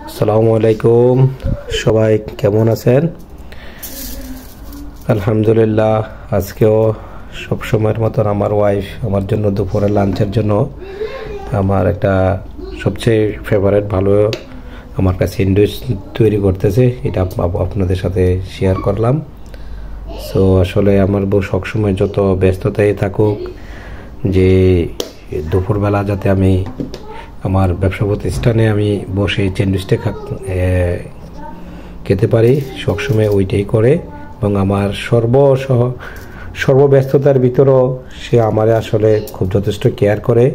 আসসালামু আলাইকুম, সবাই কেমন আছেন? আলহামদুলিল্লাহ, আজকেও সব সময়ের মতন আমার ওয়াইফ আমার জন্য দুপুরে লাঞ্চের জন্য আমার একটা সবচেয়ে ফেভারিট ভালো আমার কাছে স্যান্ডউইচ তৈরি করতেছে। এটা আপনাদের সাথে শেয়ার করলাম। সো আসলে আমার বউ সবসময় যত ব্যস্ততায় থাকুক, যে দুপুরবেলা যাতে আমি আমার ব্যবসা প্রতিষ্ঠানে আমি বসে স্যান্ডউইচটা খেতে পারি, সবসময় ওইটাই করে। এবং আমার সর্বব্যস্ততার ভিতরেও সে আমার আসলে খুব যথেষ্ট কেয়ার করে।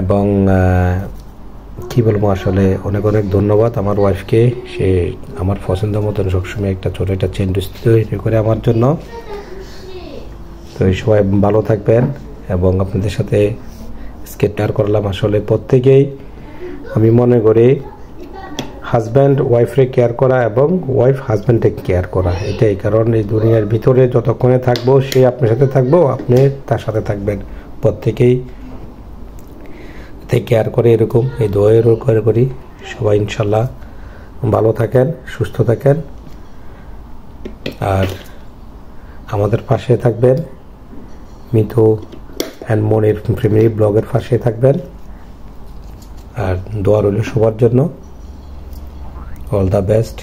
এবং কি বলবো, আসলে অনেক অনেক ধন্যবাদ আমার ওয়াইফকে। সে আমার পছন্দ মতন সবসময় একটা ছোটো একটা স্যান্ডউইচ তৈরি করে আমার জন্য। তো এই সবাই ভালো থাকবেন। এবং আপনাদের সাথে শেয়ার করলাম। আসলে প্রত্যেকেই আমি মনে করি হাজব্যান্ড ওয়াইফরে কেয়ার করা এবং ওয়াইফ হাজব্যান্ডকে কেয়ার করা, এটাই। কারণ এই দুনিয়ার ভিতরে যতক্ষণে থাকবো সে আপনার সাথে থাকবো, আপনি তার সাথে থাকবেন। প্রত্যেকেই কেয়ার করে, এরকম এই দোয়েরও করে করি। সবাই ইনশাল্লাহ ভালো থাকেন, সুস্থ থাকেন, আর আমাদের পাশে থাকবেন। মিতু অ্যান্ড মনির ফ্যামিলি ব্লগের পাশে থাকবেন। আর দোয়া রইল সবার জন্য। All the best.